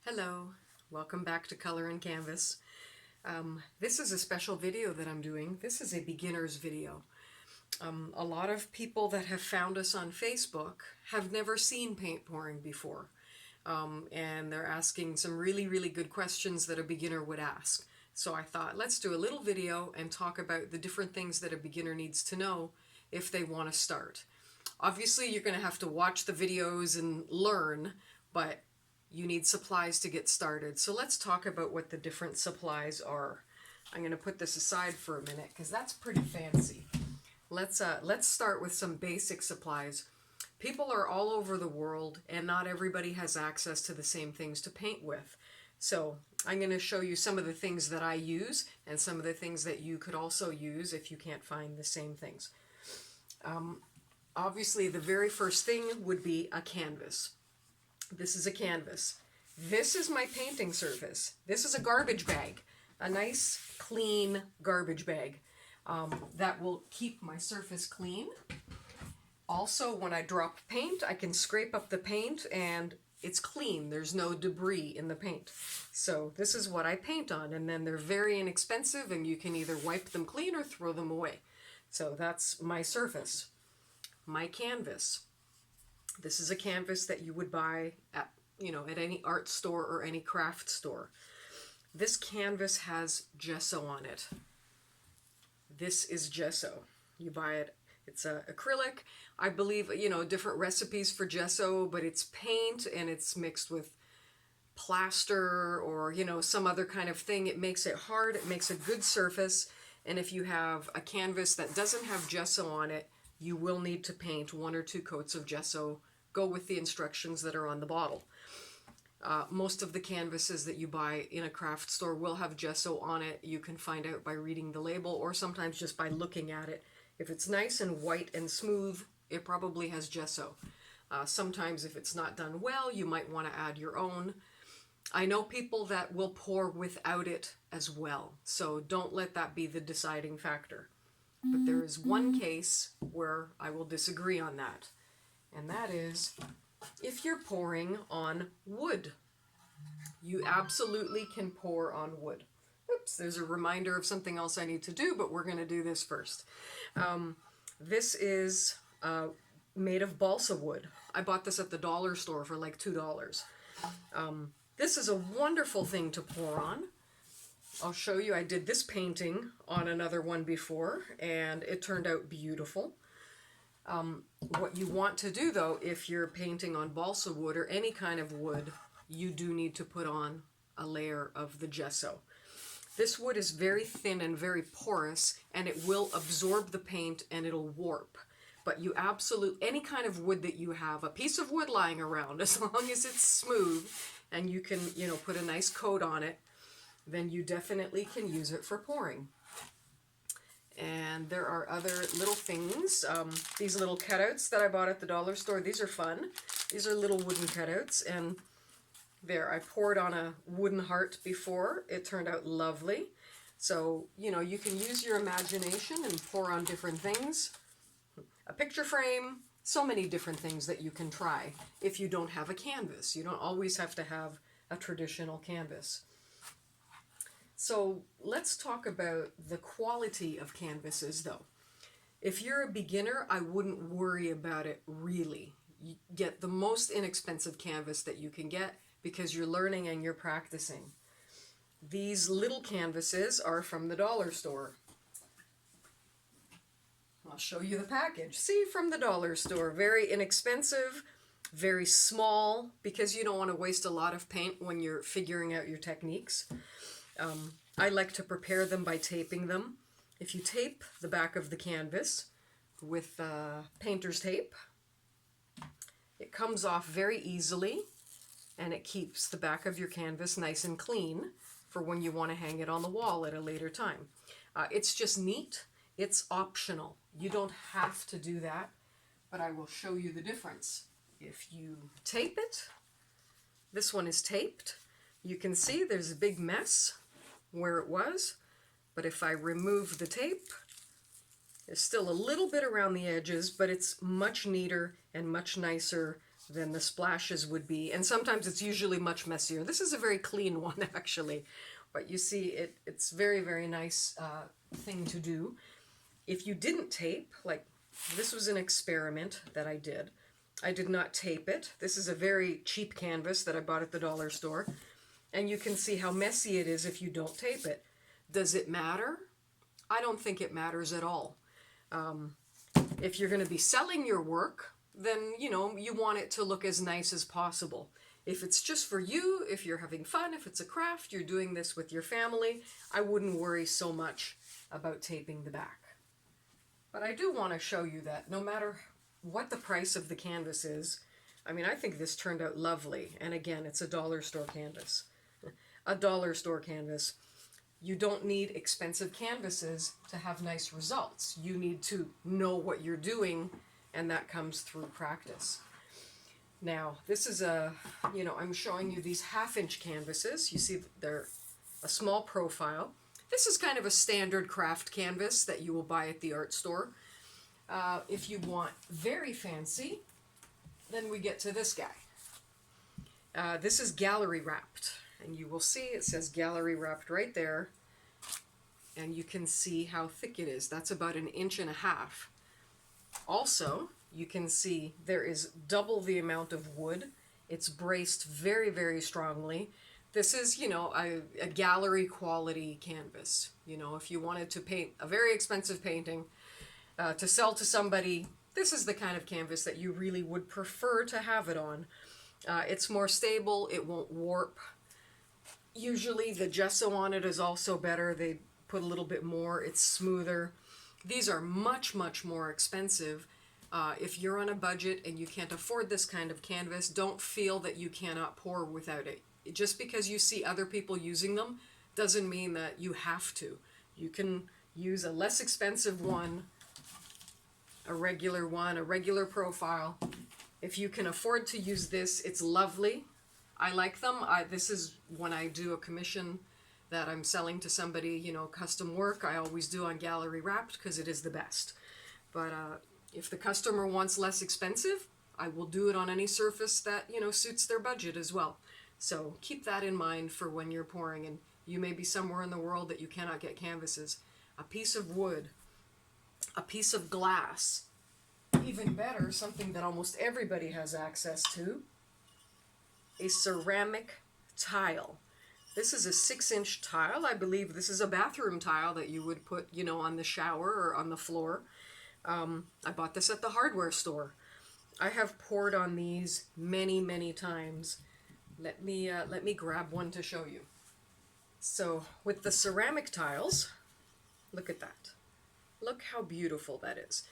Hello, welcome back to Color and Canvas. This is a special video that I'm doing. This is a beginner's video. A lot of people that have found us on Facebook have never seen paint pouring before. And they're asking some really good questions that a beginner would ask. So I thought, let's do a little video and talk about the different things that a beginner needs to know if they want to start. Obviously, you're going to have to watch the videos and learn, but you need supplies to get started. So let's talk about what the different supplies are. I'm going to put this aside for a minute because that's pretty fancy. Let's start with some basic supplies. People are all over the world and not everybody has access to the same things to paint with. So I'm going to show you some of the things that I use and some of the things that you could also use if you can't find the same things. Obviously, the very first thing would be a canvas. This is a canvas. This is my painting surface. This is a garbage bag, a nice clean garbage bag that will keep my surface clean. Also, when I drop paint, I can scrape up the paint and it's clean. There's no debris in the paint. So this is what I paint on, and then they're very inexpensive and you can either wipe them clean or throw them away. So that's my surface. My canvas. This is a canvas that you would buy at, at any art store or any craft store. This canvas has gesso on it. This is gesso. You buy it. It's acrylic. I believe, different recipes for gesso, but it's paint and it's mixed with plaster or, some other kind of thing. It makes it hard. It makes a good surface. And if you have a canvas that doesn't have gesso on it, you will need to paint 1 or 2 coats of gesso. Go with the instructions that are on the bottle. Most of the canvases that you buy in a craft store will have gesso on it. You can find out by reading the label or sometimes just by looking at it. If it's nice and white and smooth, it probably has gesso. Sometimes if it's not done well, you might want to add your own. I know people that will pour without it as well, so don't let that be the deciding factor. But there is one case where I will disagree on that, and that is if you're pouring on wood. You absolutely can pour on wood. Oops, there's a reminder of something else I need to do, but we're going to do this first. This is made of balsa wood. I bought this at the dollar store for like $2. This is a wonderful thing to pour on. I'll show you. I did this painting on another one before, and it turned out beautiful. What you want to do, though, if you're painting on balsa wood or any kind of wood, you do need to put on a layer of the gesso. This wood is very thin and very porous, and it will absorb the paint and it'll warp. But you any kind of wood that you have, a piece of wood lying around, as long as it's smooth and you can, put a nice coat on it, then you definitely can use it for pouring. And there are other little things. These little cutouts that I bought at the dollar store, these are fun. These are little wooden cutouts, and there, I poured on a wooden heart before. It turned out lovely. So, you can use your imagination and pour on different things. A picture frame, so many different things that you can try if you don't have a canvas. You don't always have to have a traditional canvas. So let's talk about the quality of canvases, though. If you're a beginner, I wouldn't worry about it really. You get the most inexpensive canvas that you can get because you're learning and you're practicing. These little canvases are from the dollar store. I'll show you the package. See, from the dollar store. Very inexpensive, very small, because you don't want to waste a lot of paint when you're figuring out your techniques. I like to prepare them by taping them. If you tape the back of the canvas with painter's tape, it comes off very easily and it keeps the back of your canvas nice and clean for when you want to hang it on the wall at a later time. It's just neat. It's optional. You don't have to do that, but I will show you the difference. If you tape it, this one is taped. You can see there's a big mess where it was, but if I remove the tape, there's still a little bit around the edges, but it's much neater and much nicer then the splashes would be, and sometimes it's usually much messier. This is a very clean one actually, but you see it's very, very nice thing to do. If you didn't tape, like this was an experiment that I did. I did not tape it. This is a very cheap canvas that I bought at the dollar store. And you can see how messy it is if you don't tape it. Does it matter? I don't think it matters at all. If you're going to be selling your work, then, you know, you want it to look as nice as possible. If it's just for you, if you're having fun, if it's a craft, you're doing this with your family, I wouldn't worry so much about taping the back. But I do want to show you that no matter what the price of the canvas is, I mean, I think this turned out lovely. And again, it's a dollar store canvas. A dollar store canvas. You don't need expensive canvases to have nice results. You need to know what you're doing, and that comes through practice. Now, this is I'm showing you these 1/2-inch canvases. You see they're a small profile. This is kind of a standard craft canvas that you will buy at the art store. If you want very fancy, then we get to this guy. This is gallery wrapped, and you will see it says gallery wrapped right there, and you can see how thick it is. That's about 1.5 inches. Also, you can see there is double the amount of wood. It's braced very, very strongly. This is, you know, a gallery quality canvas. You know, if you wanted to paint a very expensive painting to sell to somebody, this is the kind of canvas that you really would prefer to have it on. It's more stable, it won't warp. Usually the gesso on it is also better. They put a little bit more, it's smoother. These are much, much more expensive. If you're on a budget and you can't afford this kind of canvas, don't feel that you cannot pour without it. Just because you see other people using them doesn't mean that you have to. You can use a less expensive one, a regular profile. If you can afford to use this, it's lovely. I like them. This is when I do a commission that I'm selling to somebody, you know, custom work, I always do on gallery wrapped because it is the best. But if the customer wants less expensive, I will do it on any surface that, you know, suits their budget as well. So keep that in mind for when you're pouring, and you may be somewhere in the world that you cannot get canvases. A piece of wood, a piece of glass, even better, something that almost everybody has access to, a ceramic tile. This is a 6-inch tile. I believe this is a bathroom tile that you would put, you know, on the shower or on the floor. I bought this at the hardware store. I have poured on these many, many times. Let me grab one to show you. So with the ceramic tiles, look at that. Look how beautiful that is.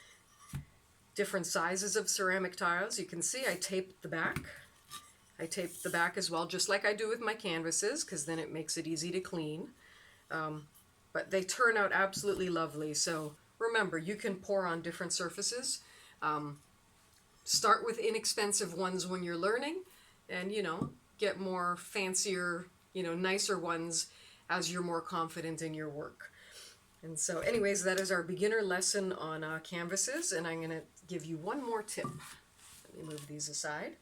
Different sizes of ceramic tiles. You can see I taped the back. I taped the back as well, just like I do with my canvases, because then it makes it easy to clean. But they turn out absolutely lovely. So remember, you can pour on different surfaces. Start with inexpensive ones when you're learning, and, you know, get more fancier, you know, nicer ones as you're more confident in your work. And so anyways, that is our beginner lesson on canvases, and I'm going to give you one more tip. Let me move these aside.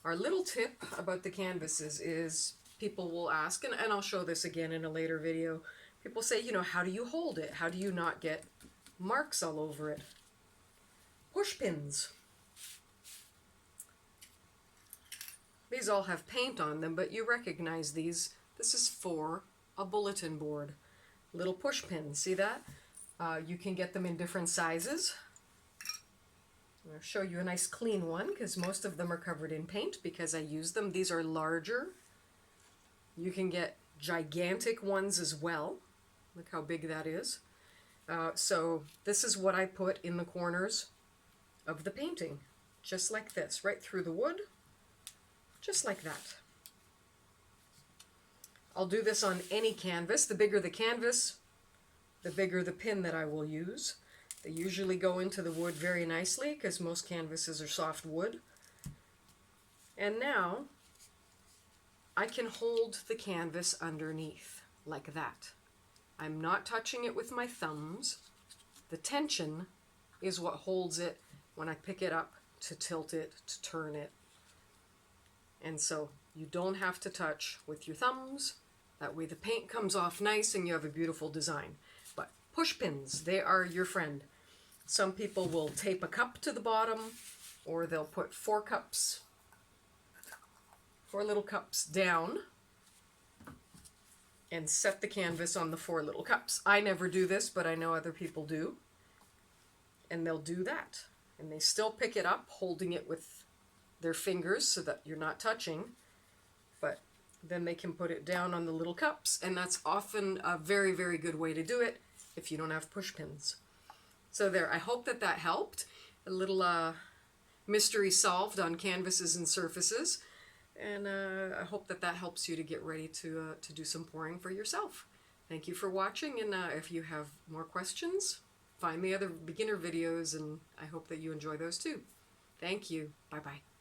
Our little tip about the canvases is people will ask, and I'll show this again in a later video, people say, you know, how do you hold it? How do you not get marks all over it? Push pins. These all have paint on them, but you recognize these. This is for a bulletin board. Little push pins, see that? You can get them in different sizes. I'll show you a nice clean one because most of them are covered in paint because I use them. These are larger. You can get gigantic ones as well. Look how big that is. So this is what I put in the corners of the painting. Just like this, right through the wood. Just like that. I'll do this on any canvas. The bigger the canvas, the bigger the pin that I will use. They usually go into the wood very nicely because most canvases are soft wood. And now I can hold the canvas underneath like that. I'm not touching it with my thumbs. The tension is what holds it when I pick it up to tilt it, to turn it. And so you don't have to touch with your thumbs. That way the paint comes off nice and you have a beautiful design. But push pins, they are your friend. Some people will tape a cup to the bottom, or they'll put 4 little cups down and set the canvas on the 4 little cups. I never do this, but I know other people do. And they'll do that. And they still pick it up, holding it with their fingers so that you're not touching. But then they can put it down on the little cups, and that's often a very, very good way to do it if you don't have push pins. So there, I hope that that helped. A little mystery solved on canvases and surfaces. And I hope that that helps you to get ready to do some pouring for yourself. Thank you for watching, and if you have more questions, find the other beginner videos, and I hope that you enjoy those too. Thank you. Bye-bye.